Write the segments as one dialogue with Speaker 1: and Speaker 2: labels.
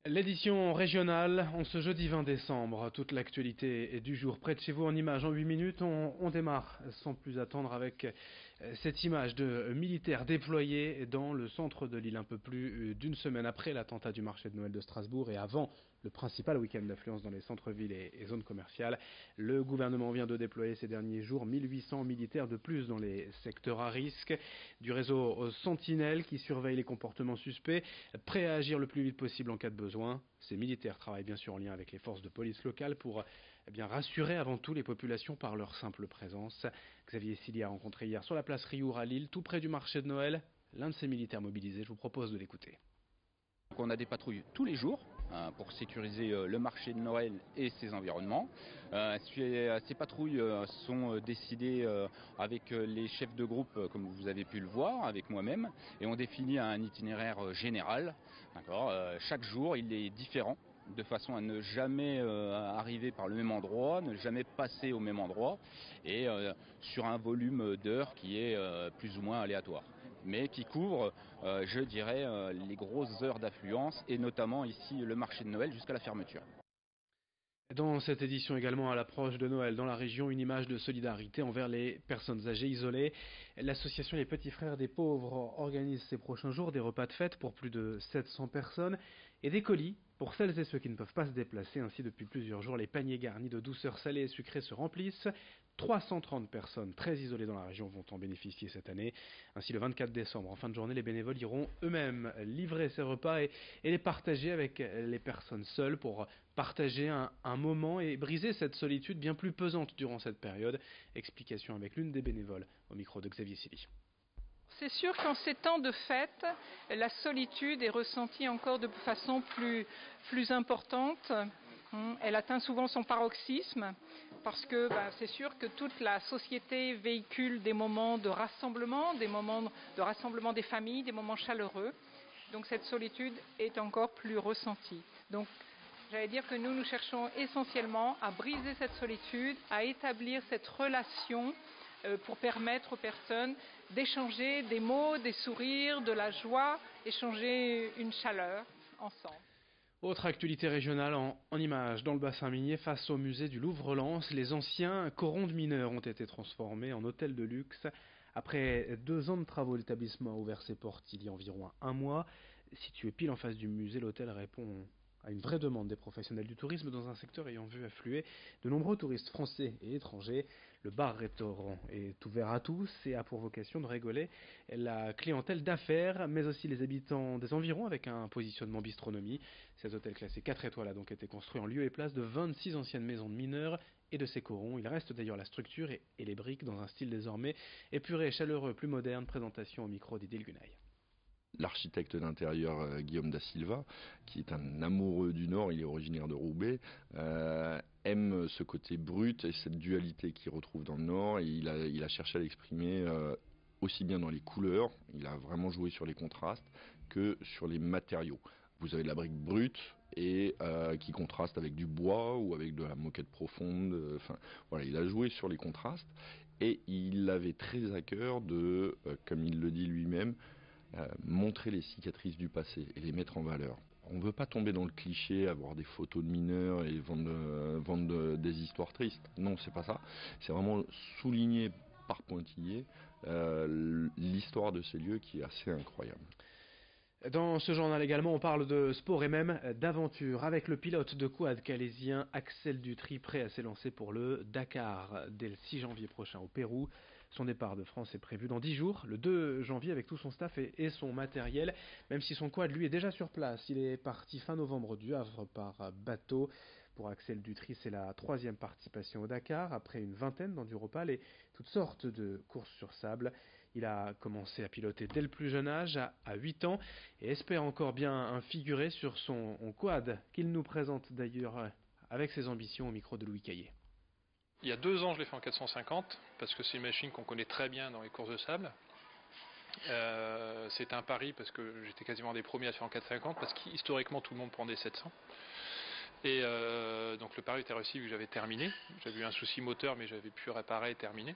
Speaker 1: L'édition régionale, en ce jeudi 20 décembre, toute l'actualité est du jour près de chez vous en images en 8 minutes. On démarre sans plus attendre avec cette image de militaires déployés dans le centre de l'île un peu plus d'une semaine après l'attentat du marché de Noël de Strasbourg et avant le principal week-end d'affluence dans les centres-villes et zones commerciales. Le gouvernement vient de déployer ces derniers jours 1800 militaires de plus dans les secteurs à risque, du réseau Sentinelle qui surveille les comportements suspects, prêt à agir le plus vite possible en cas de besoin. Ces militaires travaillent bien sûr en lien avec les forces de police locales pour rassurer avant tout les populations par leur simple présence. Xavier Silly a rencontré hier sur la place Riour à Lille, tout près du marché de Noël, l'un de ces militaires mobilisés. Je vous propose de l'écouter.
Speaker 2: On a des patrouilles tous les jours pour sécuriser le marché de Noël et ses environnements. Ces patrouilles sont décidées avec les chefs de groupe, comme vous avez pu le voir, avec moi-même, et on définit un itinéraire général. Chaque jour, il est différent, de façon à ne jamais arriver par le même endroit, ne jamais passer au même endroit, et sur un volume d'heures qui est plus ou moins aléatoire, mais qui couvre, je dirais, les grosses heures d'affluence, et notamment ici le marché de Noël jusqu'à la fermeture.
Speaker 1: Dans cette édition également, à l'approche de Noël dans la région, une image de solidarité envers les personnes âgées isolées. L'association Les Petits Frères des Pauvres organise ces prochains jours des repas de fête pour plus de 700 personnes et des colis pour celles et ceux qui ne peuvent pas se déplacer. Ainsi, depuis plusieurs jours, les paniers garnis de douceurs salées et sucrées se remplissent. 330 personnes très isolées dans la région vont en bénéficier cette année. Ainsi, le 24 décembre, en fin de journée, les bénévoles iront eux-mêmes livrer ces repas et les partager avec les personnes seules pour partager un moment et briser cette solitude bien plus pesante durant cette période. Explication avec l'une des bénévoles au micro de Xavier Silly.
Speaker 3: C'est sûr qu'en ces temps de fête, la solitude est ressentie encore de façon plus importante. Elle atteint souvent son paroxysme parce que c'est sûr que toute la société véhicule des moments de rassemblement, des moments de rassemblement des familles, des moments chaleureux. Donc cette solitude est encore plus ressentie. Donc j'allais dire que nous cherchons essentiellement à briser cette solitude, à établir cette relation pour permettre aux personnes d'échanger des mots, des sourires, de la joie, échanger une chaleur ensemble.
Speaker 1: Autre actualité régionale en images, dans le bassin minier, face au musée du Louvre-Lens, les anciens corons de mineurs ont été transformés en hôtel de luxe. Après 2 ans de travaux, l'établissement a ouvert ses portes il y a environ un mois. Situé pile en face du musée, l'hôtel répond à une vraie demande des professionnels du tourisme dans un secteur ayant vu affluer de nombreux touristes français et étrangers. Le bar-restaurant est ouvert à tous et a pour vocation de régaler la clientèle d'affaires, mais aussi les habitants des environs avec un positionnement bistronomie. Cet hôtel classé 4 étoiles a donc été construit en lieu et place de 26 anciennes maisons de mineurs et de ses corons. Il reste d'ailleurs la structure et les briques dans un style désormais épuré, chaleureux, plus moderne. Présentation au micro d'Idil Gunaï.
Speaker 4: L'architecte d'intérieur Guillaume da Silva, qui est un amoureux du Nord, il est originaire de Roubaix, aime ce côté brut et cette dualité qu'il retrouve dans le Nord, et il a cherché à l'exprimer aussi bien dans les couleurs, il a vraiment joué sur les contrastes, que sur les matériaux. Vous avez de la brique brute et qui contraste avec du bois ou avec de la moquette profonde. Voilà, il a joué sur les contrastes et il avait très à cœur de, comme il le dit lui-même, montrer les cicatrices du passé et les mettre en valeur. On ne veut pas tomber dans le cliché, avoir des photos de mineurs et vendre des histoires tristes. Non, c'est pas ça. C'est vraiment souligner par pointillé l'histoire de ces lieux qui est assez incroyable.
Speaker 1: Dans ce journal également, on parle de sport et même d'aventure avec le pilote de quad calaisien Axel Dutry, prêt à s'élancer pour le Dakar dès le 6 janvier prochain au Pérou. Son départ de France est prévu dans 10 jours, le 2 janvier, avec tout son staff et son matériel, même si son quad, lui, est déjà sur place. Il est parti fin novembre du Havre par bateau. Pour Axel Dutry, c'est la 3e participation au Dakar, après une vingtaine d'enduropales et toutes sortes de courses sur sable. Il a commencé à piloter dès le plus jeune âge, à 8 ans, et espère encore bien figurer sur son quad, qu'il nous présente d'ailleurs avec ses ambitions au micro de Louis Caillé.
Speaker 5: Il y a 2 ans, je l'ai fait en 450, parce que c'est une machine qu'on connaît très bien dans les courses de sable. C'était un pari, parce que j'étais quasiment un des premiers à faire en 450, parce qu'historiquement, tout le monde prend des 700. Et donc le pari était réussi vu que j'avais terminé. J'avais eu un souci moteur, mais j'avais pu réparer et terminer.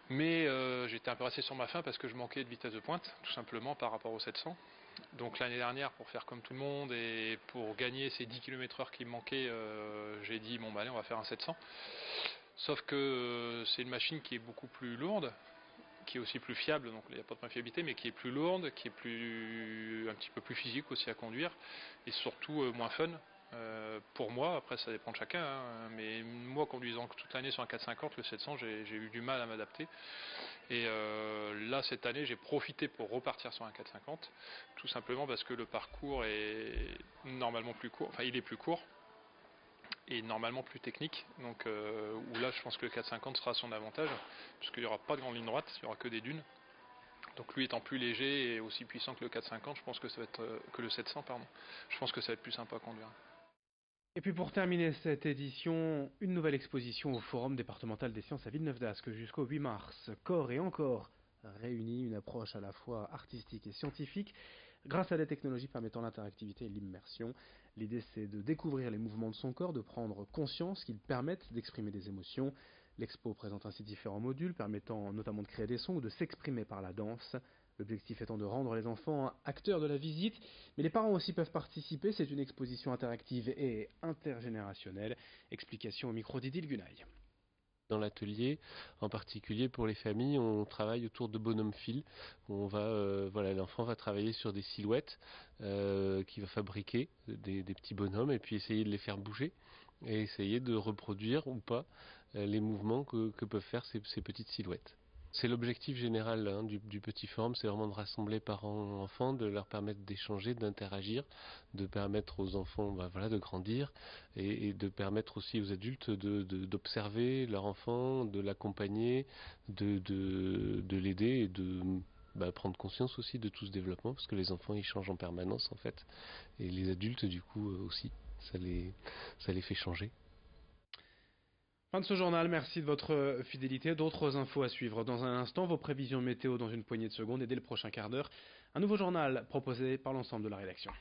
Speaker 5: Mais j'étais un peu resté sur ma faim parce que je manquais de vitesse de pointe, tout simplement par rapport aux 700. Donc l'année dernière, pour faire comme tout le monde et pour gagner ces 10 km/h qui me manquaient, j'ai dit bon bah allez, on va faire un 700. Sauf que c'est une machine qui est beaucoup plus lourde, qui est aussi plus fiable, donc il n'y a pas de point de fiabilité, mais qui est plus lourde, qui est un petit peu plus physique aussi à conduire, et surtout moins fun. Pour moi, après ça dépend de chacun, hein, mais moi conduisant toute l'année sur un 450, le 700, j'ai eu du mal à m'adapter. Et là cette année j'ai profité pour repartir sur un 450, tout simplement parce que le parcours est normalement plus court, enfin il est plus court, et normalement plus technique, donc où là je pense que le 450 sera à son avantage, puisqu'il n'y aura pas de grande ligne droite, il n'y aura que des dunes. Donc lui étant plus léger et aussi puissant que le 450, je pense que ça va être que le 700 pardon. Je pense que ça va être plus sympa à conduire.
Speaker 1: Et puis pour terminer cette édition, une nouvelle exposition au Forum départemental des sciences à Villeneuve d'Ascq jusqu'au 8 mars. Corps et encore réunit une approche à la fois artistique et scientifique grâce à des technologies permettant l'interactivité et l'immersion. L'idée c'est de découvrir les mouvements de son corps, de prendre conscience qu'ils permettent d'exprimer des émotions. L'expo présente ainsi différents modules permettant notamment de créer des sons ou de s'exprimer par la danse. L'objectif étant de rendre les enfants acteurs de la visite, mais les parents aussi peuvent participer. C'est une exposition interactive et intergénérationnelle. Explication au micro d'Idil Gunaï.
Speaker 6: Dans l'atelier, en particulier pour les familles, on travaille autour de bonhommes fil. L'enfant va travailler sur des silhouettes qu'il va fabriquer, des petits bonhommes, et puis essayer de les faire bouger et essayer de reproduire ou pas les mouvements que peuvent faire ces petites silhouettes. C'est l'objectif général du petit forum, c'est vraiment de rassembler parents et enfants, de leur permettre d'échanger, d'interagir, de permettre aux enfants de grandir et de permettre aussi aux adultes d'observer leur enfant, de l'accompagner, de l'aider et de prendre conscience aussi de tout ce développement, parce que les enfants ils changent en permanence en fait, et les adultes du coup aussi, ça les fait changer.
Speaker 1: Fin de ce journal, merci de votre fidélité. D'autres infos à suivre dans un instant, vos prévisions météo dans une poignée de secondes et dès le prochain quart d'heure, un nouveau journal proposé par l'ensemble de la rédaction.